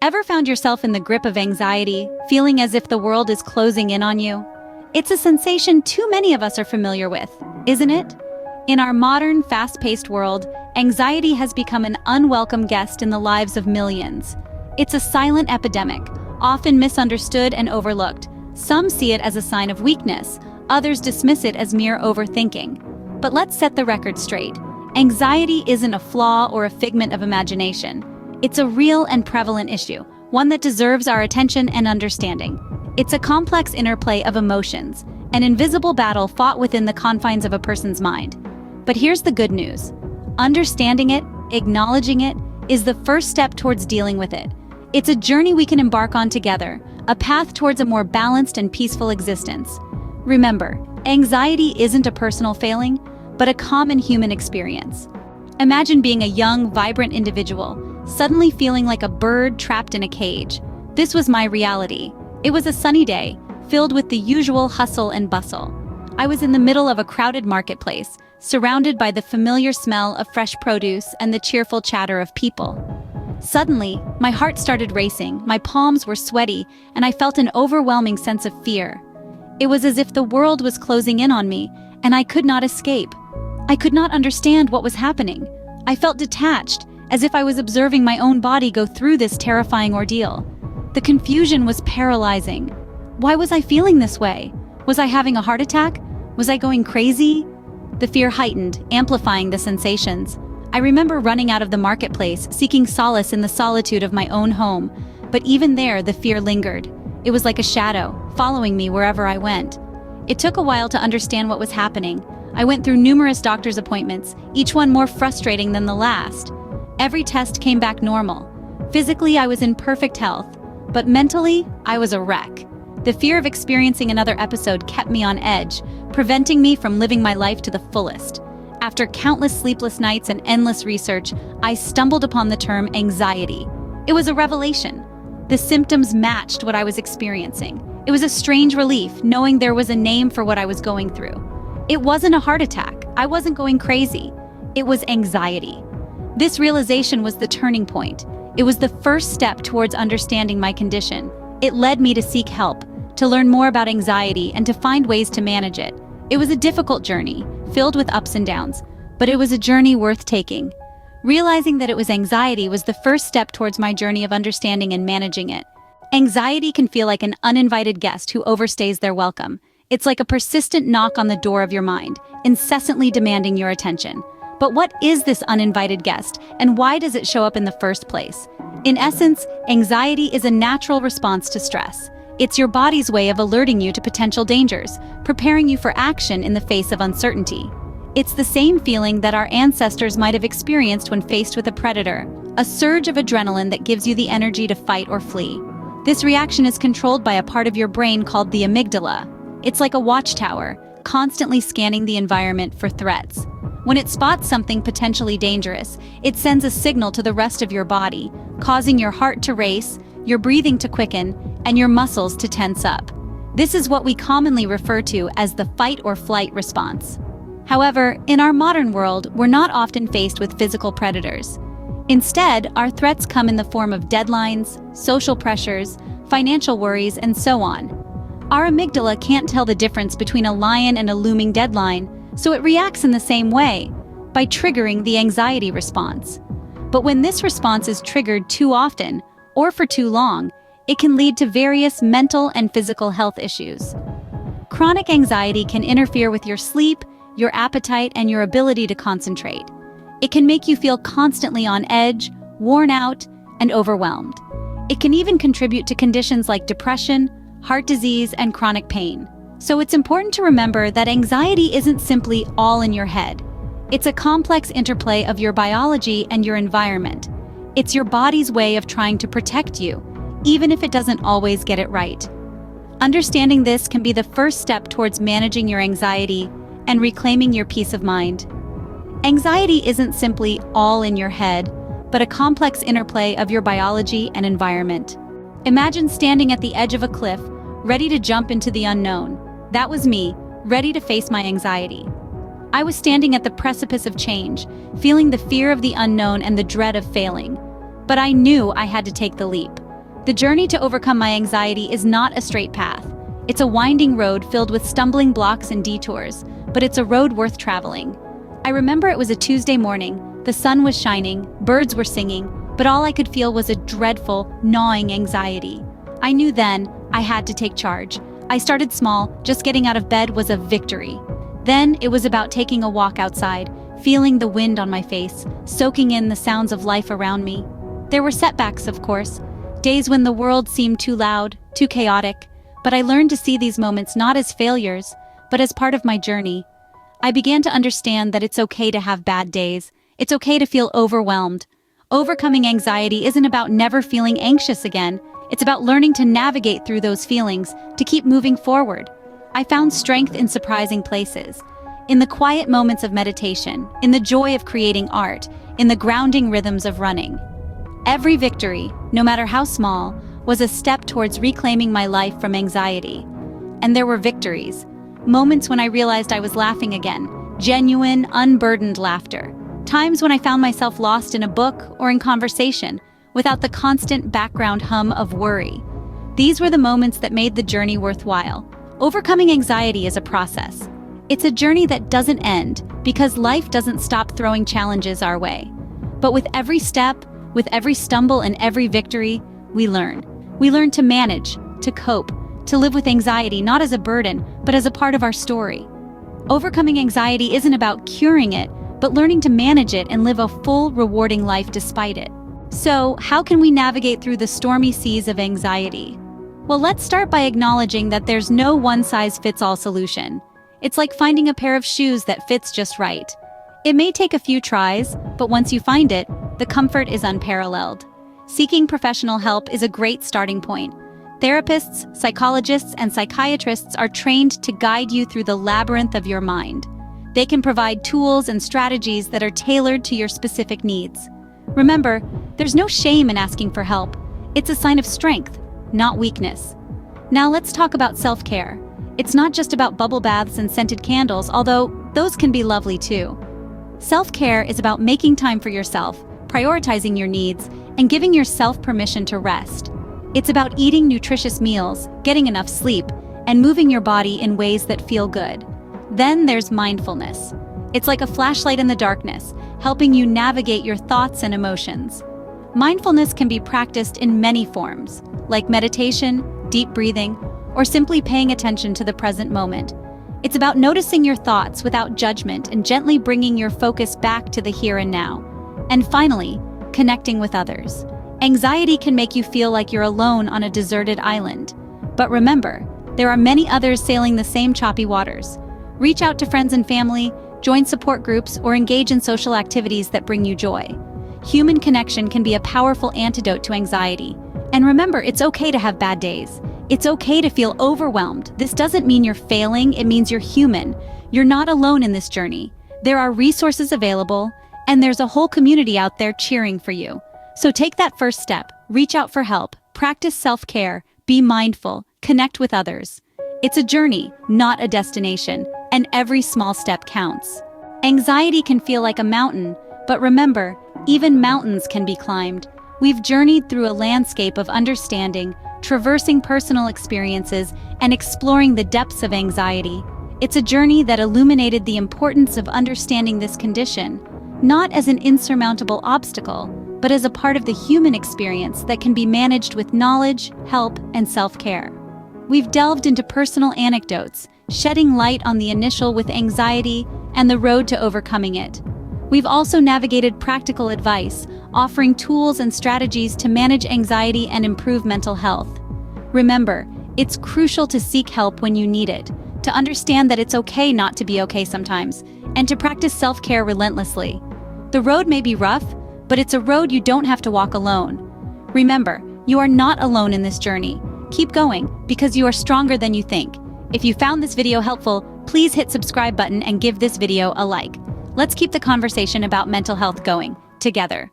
Ever found yourself in the grip of anxiety, feeling as if the world is closing in on you? It's a sensation too many of us are familiar with, isn't it? In our modern, fast-paced world, anxiety has become an unwelcome guest in the lives of millions. It's a silent epidemic, often misunderstood and overlooked. Some see it as a sign of weakness, others dismiss it as mere overthinking. But let's set the record straight. Anxiety isn't a flaw or a figment of imagination. It's a real and prevalent issue, one that deserves our attention and understanding. It's a complex interplay of emotions, an invisible battle fought within the confines of a person's mind. But here's the good news. Understanding it, acknowledging it, is the first step towards dealing with it. It's a journey we can embark on together, a path towards a more balanced and peaceful existence. Remember, anxiety isn't a personal failing, but a common human experience. Imagine being a young, vibrant individual, suddenly feeling like a bird trapped in a cage. This was my reality. It was a sunny day, filled with the usual hustle and bustle. I was in the middle of a crowded marketplace, surrounded by the familiar smell of fresh produce and the cheerful chatter of people. Suddenly, my heart started racing, my palms were sweaty, and I felt an overwhelming sense of fear. It was as if the world was closing in on me, and I could not escape. I could not understand what was happening. I felt detached, as if I was observing my own body go through this terrifying ordeal. The confusion was paralyzing. Why was I feeling this way? Was I having a heart attack? Was I going crazy? The fear heightened, amplifying the sensations. I remember running out of the marketplace, seeking solace in the solitude of my own home. But even there, the fear lingered. It was like a shadow, following me wherever I went. It took a while to understand what was happening. I went through numerous doctor's appointments, each one more frustrating than the last. Every test came back normal. Physically, I was in perfect health, but mentally, I was a wreck. The fear of experiencing another episode kept me on edge, preventing me from living my life to the fullest. After countless sleepless nights and endless research, I stumbled upon the term anxiety. It was a revelation. The symptoms matched what I was experiencing. It was a strange relief, knowing there was a name for what I was going through. It wasn't a heart attack. I wasn't going crazy. It was anxiety. This realization was the turning point. It was the first step towards understanding my condition. It led me to seek help, to learn more about anxiety and to find ways to manage it. It was a difficult journey, filled with ups and downs, but it was a journey worth taking. Realizing that it was anxiety was the first step towards my journey of understanding and managing it. Anxiety can feel like an uninvited guest who overstays their welcome. It's like a persistent knock on the door of your mind, incessantly demanding your attention. But what is this uninvited guest, and why does it show up in the first place? In essence, anxiety is a natural response to stress. It's your body's way of alerting you to potential dangers, preparing you for action in the face of uncertainty. It's the same feeling that our ancestors might have experienced when faced with a predator, a surge of adrenaline that gives you the energy to fight or flee. This reaction is controlled by a part of your brain called the amygdala. It's like a watchtower, constantly scanning the environment for threats. When it spots something potentially dangerous, it sends a signal to the rest of your body, causing your heart to race, your breathing to quicken, and your muscles to tense up. This is what we commonly refer to as the fight or flight response. However, in our modern world, we're not often faced with physical predators. Instead, our threats come in the form of deadlines, social pressures, financial worries, and so on. Our amygdala can't tell the difference between a lion and a looming deadline, so it reacts in the same way, by triggering the anxiety response. But when this response is triggered too often, or for too long, it can lead to various mental and physical health issues. Chronic anxiety can interfere with your sleep, your appetite, and your ability to concentrate. It can make you feel constantly on edge, worn out, and overwhelmed. It can even contribute to conditions like depression, heart disease, and chronic pain. So it's important to remember that anxiety isn't simply all in your head. It's a complex interplay of your biology and your environment. It's your body's way of trying to protect you, even if it doesn't always get it right. Understanding this can be the first step towards managing your anxiety and reclaiming your peace of mind. Anxiety isn't simply all in your head, but a complex interplay of your biology and environment. Imagine standing at the edge of a cliff, ready to jump into the unknown. That was me, ready to face my anxiety. I was standing at the precipice of change, feeling the fear of the unknown and the dread of failing. But I knew I had to take the leap. The journey to overcome my anxiety is not a straight path. It's a winding road filled with stumbling blocks and detours, but it's a road worth traveling. I remember it was a Tuesday morning, the sun was shining, birds were singing, but all I could feel was a dreadful, gnawing anxiety. I knew then I had to take charge. I started small, just getting out of bed was a victory. Then it was about taking a walk outside, feeling the wind on my face, soaking in the sounds of life around me. There were setbacks, of course, days when the world seemed too loud, too chaotic, but I learned to see these moments not as failures, but as part of my journey. I began to understand that it's okay to have bad days. It's okay to feel overwhelmed. Overcoming anxiety isn't about never feeling anxious again. It's about learning to navigate through those feelings, to keep moving forward. I found strength in surprising places. In the quiet moments of meditation, in the joy of creating art, in the grounding rhythms of running. Every victory, no matter how small, was a step towards reclaiming my life from anxiety. And there were victories, moments when I realized I was laughing again, genuine, unburdened laughter. Times when I found myself lost in a book or in conversation, without the constant background hum of worry. These were the moments that made the journey worthwhile. Overcoming anxiety is a process. It's a journey that doesn't end because life doesn't stop throwing challenges our way. But with every step, with every stumble and every victory, we learn. We learn to manage, to cope, to live with anxiety not as a burden, but as a part of our story. Overcoming anxiety isn't about curing it, but learning to manage it and live a full, rewarding life despite it. So, how can we navigate through the stormy seas of anxiety? Well, let's start by acknowledging that there's no one-size-fits-all solution. It's like finding a pair of shoes that fits just right. It may take a few tries, but once you find it, the comfort is unparalleled. Seeking professional help is a great starting point. Therapists, psychologists, and psychiatrists are trained to guide you through the labyrinth of your mind. They can provide tools and strategies that are tailored to your specific needs. Remember, there's no shame in asking for help. It's a sign of strength, not weakness. Now let's talk about self-care. It's not just about bubble baths and scented candles, although those can be lovely too. Self-care is about making time for yourself, prioritizing your needs, and giving yourself permission to rest. It's about eating nutritious meals, getting enough sleep, and moving your body in ways that feel good. Then there's mindfulness. It's like a flashlight in the darkness, helping you navigate your thoughts and emotions. Mindfulness can be practiced in many forms, like meditation, deep breathing, or simply paying attention to the present moment. It's about noticing your thoughts without judgment and gently bringing your focus back to the here and now. And finally, connecting with others. Anxiety can make you feel like you're alone on a deserted island. But remember, there are many others sailing the same choppy waters. Reach out to friends and family, join support groups, or engage in social activities that bring you joy. Human connection can be a powerful antidote to anxiety. And remember, it's okay to have bad days. It's okay to feel overwhelmed. This doesn't mean you're failing, it means you're human. You're not alone in this journey. There are resources available, and there's a whole community out there cheering for you. So take that first step, reach out for help, practice self-care, be mindful, connect with others. It's a journey, not a destination, and every small step counts. Anxiety can feel like a mountain, but remember, even mountains can be climbed. We've journeyed through a landscape of understanding, traversing personal experiences, and exploring the depths of anxiety. It's a journey that illuminated the importance of understanding this condition, not as an insurmountable obstacle, but as a part of the human experience that can be managed with knowledge, help, and self-care. We've delved into personal anecdotes, shedding light on the initial with anxiety and the road to overcoming it. We've also navigated practical advice, offering tools and strategies to manage anxiety and improve mental health. Remember, it's crucial to seek help when you need it, to understand that it's okay not to be okay sometimes, and to practice self-care relentlessly. The road may be rough, but it's a road you don't have to walk alone. Remember, you are not alone in this journey. Keep going, because you are stronger than you think. If you found this video helpful, please hit subscribe button and give this video a like. Let's keep the conversation about mental health going, together.